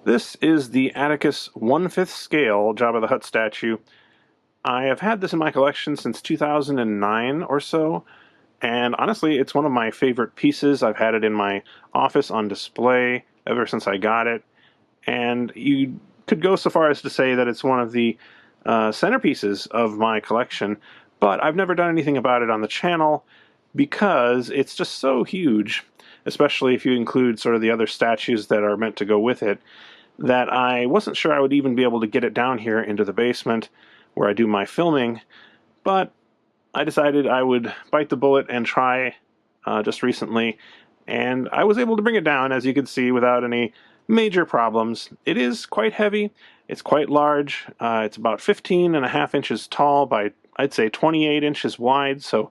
This is the Attakus 1/5 scale Jabba the Hutt statue. I have had this in my collection since 2009 or so, and honestly, it's one of my favorite pieces. I've had it in my office on display ever since I got it, and you could go so far as to say that it's one of the centerpieces of my collection, but I've never done anything about it on the channel because it's just so huge, especially if you include sort of the other statues that are meant to go with it, that I wasn't sure I would even be able to get it down here into the basement where I do my filming, but I decided I would bite the bullet and try just recently, and I was able to bring it down, as you can see, without any major problems. It is quite heavy, it's quite large, it's about 15.5 inches tall by, I'd say, 28 inches wide, so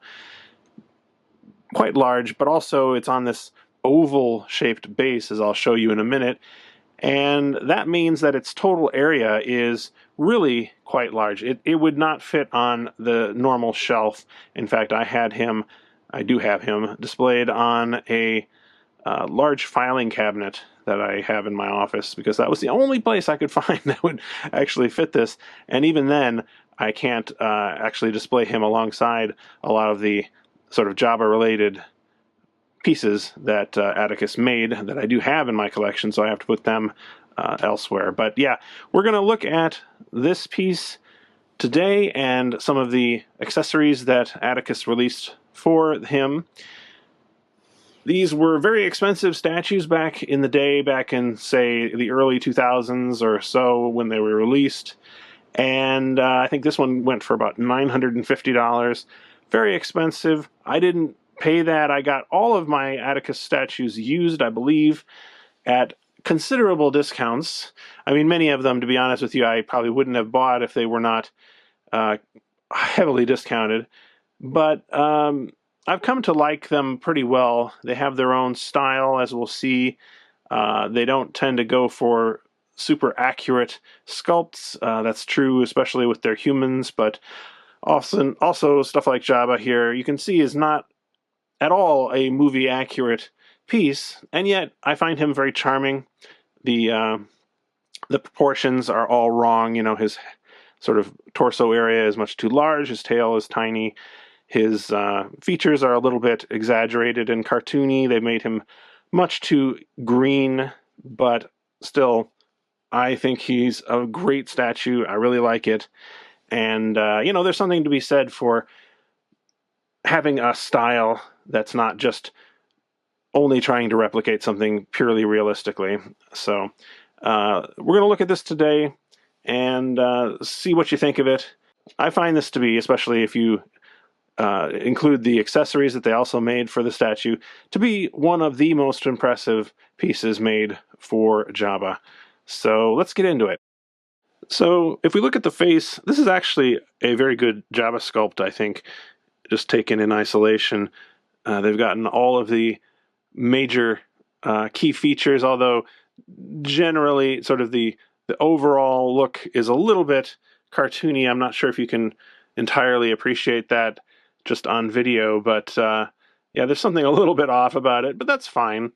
quite large, but also it's on this oval-shaped base, as I'll show you in a minute, and that means that its total area is really quite large. It would not fit on the normal shelf. In fact, I do have him displayed on a large filing cabinet that I have in my office, because that was the only place I could find that would actually fit this. And even then, I can't actually display him alongside a lot of the sort of Jabba-related pieces that Attakus made that I do have in my collection, so I have to put them elsewhere. But yeah, we're going to look at this piece today and some of the accessories that Attakus released for him. These were very expensive statues back in the day, back in, say, the early 2000s or so when they were released. And I think this one went for about $950. Very expensive. I didn't pay that. I got all of my Attakus statues used, I believe, at considerable discounts. I mean, many of them, to be honest with you, I probably wouldn't have bought if they were not heavily discounted. But I've come to like them pretty well. They have their own style, as we'll see. They don't tend to go for super accurate sculpts. That's true, especially with their humans, but also stuff like Jabba here, you can see, is not at all a movie accurate piece, and yet I find him very charming. The proportions are all wrong. You know, his sort of torso area is much too large, his tail is tiny, his features are a little bit exaggerated and cartoony. They made him much too green, but still, I think he's a great statue. I really like it. And, you know, there's something to be said for having a style that's not just only trying to replicate something purely realistically. So we're going to look at this today and see what you think of it. I find this to be, especially if you include the accessories that they also made for the statue, to be one of the most impressive pieces made for Jabba. So let's get into it. So if we look at the face, this is actually a very good Jabba sculpt, I think, just taken in isolation. They've gotten all of the major key features, although generally sort of the overall look is a little bit cartoony. I'm not sure if you can entirely appreciate that just on video, but yeah, there's something a little bit off about it, but that's fine.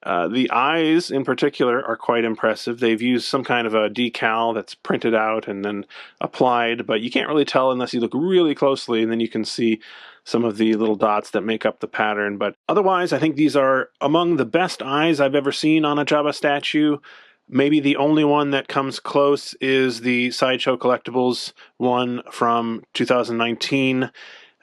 The eyes, in particular, are quite impressive. They've used some kind of a decal that's printed out and then applied, but you can't really tell unless you look really closely, and then you can see some of the little dots that make up the pattern. But otherwise, I think these are among the best eyes I've ever seen on a Jabba statue. Maybe the only one that comes close is the Sideshow Collectibles one from 2019.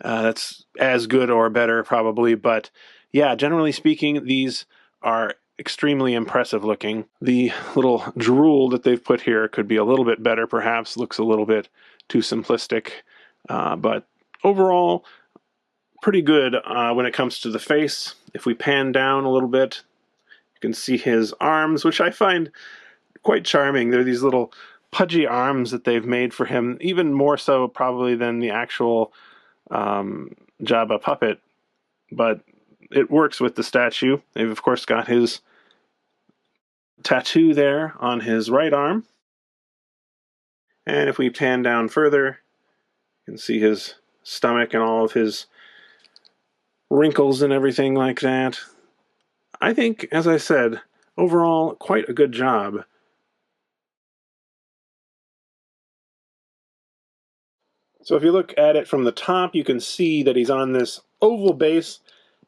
That's as good or better, probably. But yeah, generally speaking, these are extremely impressive looking. The little drool that they've put here could be a little bit better, perhaps. Looks a little bit too simplistic. But overall, pretty good when it comes to the face. If we pan down a little bit, you can see his arms, which I find quite charming. They're these little pudgy arms that they've made for him, even more so probably than the actual Jabba puppet. But it works with the statue. They've, of course, got his tattoo there on his right arm. And if we pan down further, you can see his stomach and all of his wrinkles and everything like that. I think, as I said, overall, quite a good job So if you look at it from the top, you can see that he's on this oval base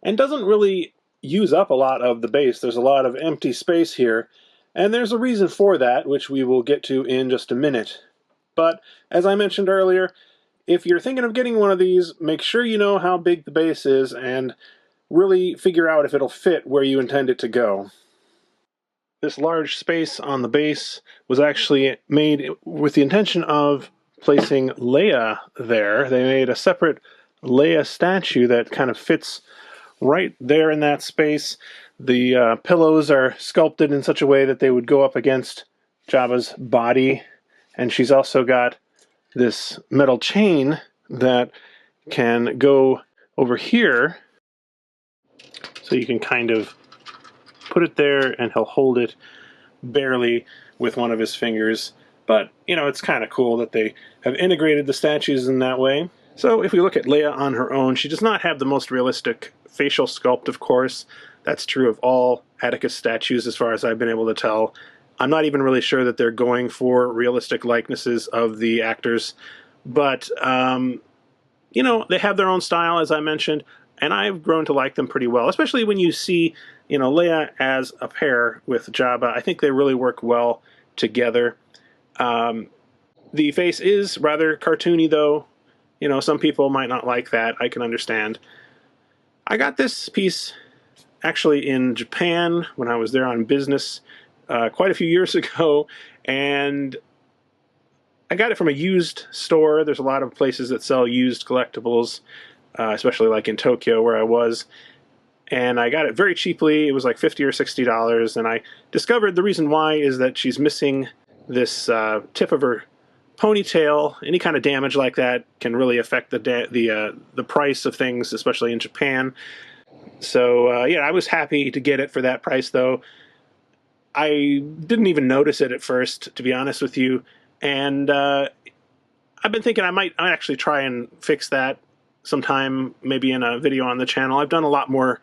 and doesn't really use up a lot of the base. There's a lot of empty space here, and there's a reason for that, which we will get to in just a minute. But as I mentioned earlier, if you're thinking of getting one of these, make sure you know how big the base is and really figure out if it'll fit where you intend it to go. This large space on the base was actually made with the intention of placing Leia there. They made a separate Leia statue that kind of fits right there in that space. The pillows are sculpted in such a way that they would go up against Jabba's body, and she's also got this metal chain that can go over here, so you can kind of put it there and he'll hold it barely with one of his fingers. But, you know, it's kind of cool that they have integrated the statues in that way. So if we look at Leia on her own, she does not have the most realistic facial sculpt, of course. That's true of all Attakus statues as far as I've been able to tell. I'm not even really sure that they're going for realistic likenesses of the actors. But, you know, they have their own style, as I mentioned, and I've grown to like them pretty well, especially when you see, you know, Leia as a pair with Jabba. I think they really work well together. The face is rather cartoony, though. You know, some people might not like that. I can understand. I got this piece actually in Japan when I was there on business quite a few years ago, and I got it from a used store. There's a lot of places that sell used collectibles, especially like in Tokyo where I was. And I got it very cheaply. It was like $50 or $60. And I discovered the reason why is that she's missing this tip of her ponytail. Any kind of damage like that can really affect the price of things, especially in Japan. So yeah, I was happy to get it for that price, though. I didn't even notice it at first, to be honest with you. And I've been thinking I might actually try and fix that sometime, maybe in a video on the channel. I've done a lot more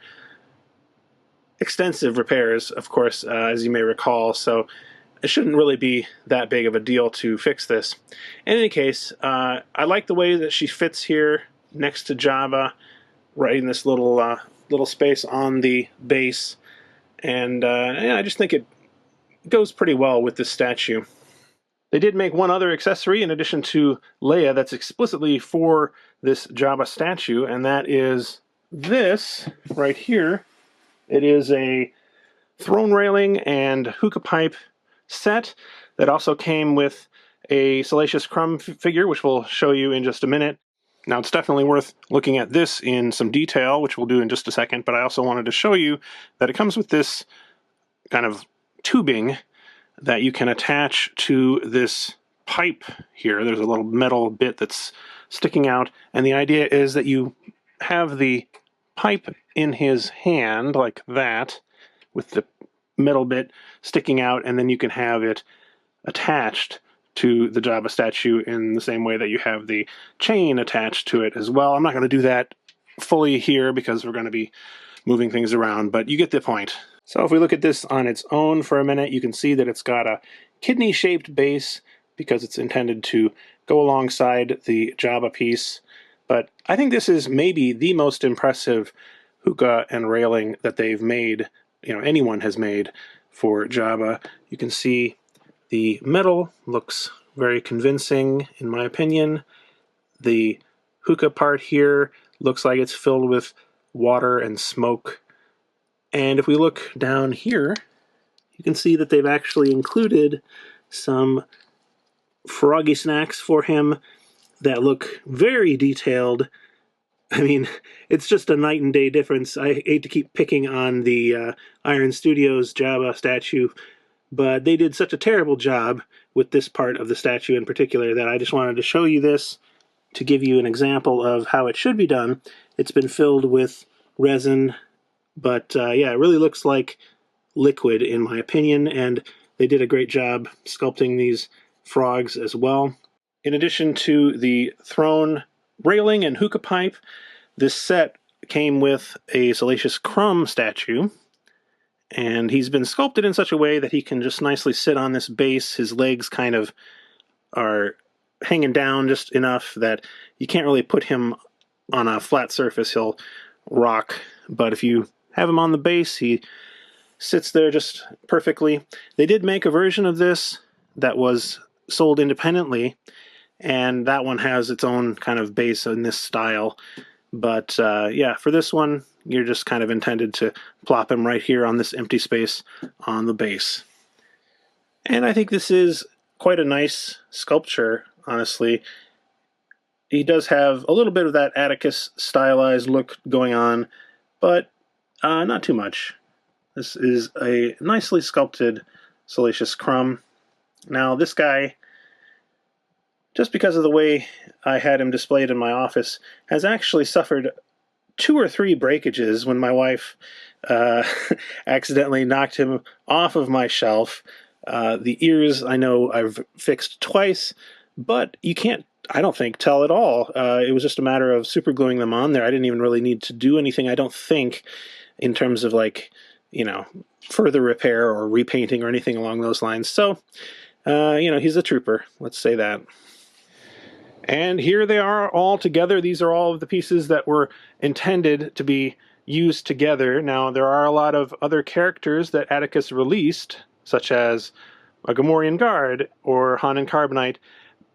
extensive repairs, of course, as you may recall, so it shouldn't really be that big of a deal to fix this. In any case, I like the way that she fits here next to Jabba, right in this little space on the base, and yeah, I just think it goes pretty well with this statue. They did make one other accessory in addition to Leia that's explicitly for this Jabba statue, and that is this right here. It is a throne railing and hookah pipe set that also came with a Salacious Crumb figure, which we'll show you in just a minute. Now, it's definitely worth looking at this in some detail, which we'll do in just a second, but I also wanted to show you that it comes with this kind of tubing that you can attach to this pipe here. There's a little metal bit that's sticking out, and the idea is that you have the pipe in his hand like that with the metal bit sticking out, and then you can have it attached to the Jabba statue in the same way that you have the chain attached to it as well. I'm not going to do that fully here because we're going to be moving things around, but you get the point. So if we look at this on its own for a minute, you can see that it's got a kidney-shaped base because it's intended to go alongside the Jabba piece. But I think this is maybe the most impressive hookah and railing that they've made, you know, anyone has made for Jabba. You can see the metal looks very convincing, in my opinion. The hookah part here looks like it's filled with water and smoke. And if we look down here, you can see that they've actually included some froggy snacks for him that look very detailed. I mean, it's just a night and day difference. I hate to keep picking on the Iron Studios Jabba statue, but they did such a terrible job with this part of the statue in particular that I just wanted to show you this to give you an example of how it should be done. It's been filled with resin, but yeah, it really looks like liquid in my opinion, and they did a great job sculpting these frogs as well. In addition to the throne railing and hookah pipe, this set came with a Salacious Crumb statue, and he's been sculpted in such a way that he can just nicely sit on this base. His legs kind of are hanging down just enough that you can't really put him on a flat surface. He'll rock. But if you have him on the base, he sits there just perfectly. They did make a version of this that was sold independently, and that one has its own kind of base in this style. But yeah, for this one, you're just kind of intended to plop him right here on this empty space on the base. And I think this is quite a nice sculpture, honestly. He does have a little bit of that Attakus stylized look going on, but not too much. This is a nicely sculpted Salacious Crumb. Now, this guy, just because of the way I had him displayed in my office, has actually suffered 2 or 3 breakages when my wife accidentally knocked him off of my shelf. The ears, I know I've fixed twice, but you can't, I don't think, tell at all. It was just a matter of super gluing them on there. I didn't even really need to do anything, I don't think, in terms of, like, you know, further repair or repainting or anything along those lines. So, you know, he's a trooper, let's say that. And here they are all together. These are all of the pieces that were intended to be used together. Now, there are a lot of other characters that Attakus released, such as a Gamorrean Guard or Han and Carbonite,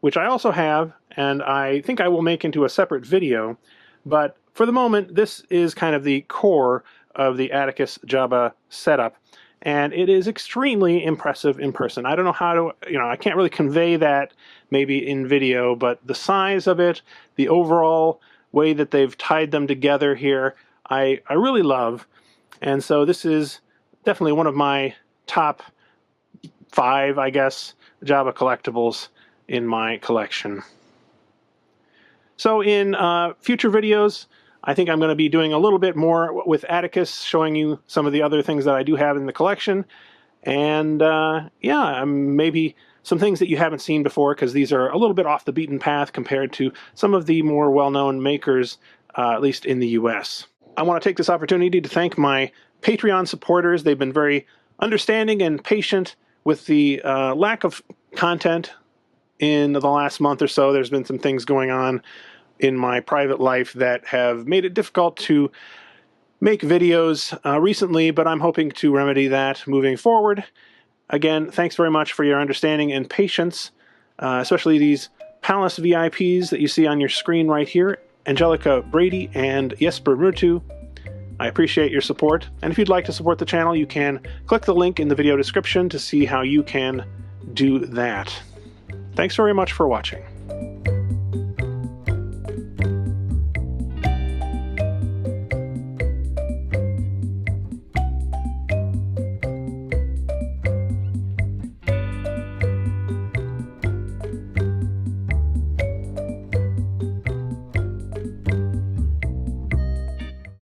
which I also have, and I think I will make into a separate video. But for the moment, this is kind of the core of the Attakus Jabba setup, and it is extremely impressive in person. I don't know how to, you know, I can't really convey that maybe in video, but the size of it, the overall way that they've tied them together here, I really love. And so this is definitely one of my top 5, I guess, Jabba collectibles in my collection. So in future videos, I think I'm going to be doing a little bit more with Attakus, showing you some of the other things that I do have in the collection. And yeah, maybe some things that you haven't seen before, because these are a little bit off the beaten path compared to some of the more well-known makers, at least in the US. I want to take this opportunity to thank my Patreon supporters. They've been very understanding and patient with the lack of content in the last month or so. There's been some things going on in my private life that have made it difficult to make videos recently, but I'm hoping to remedy that moving forward. Again, thanks very much for your understanding and patience, especially these Palace VIPs that you see on your screen right here, Angelica Brady and Jesper Murtu. I appreciate your support, and if you'd like to support the channel, you can click the link in the video description to see how you can do that. Thanks very much for watching.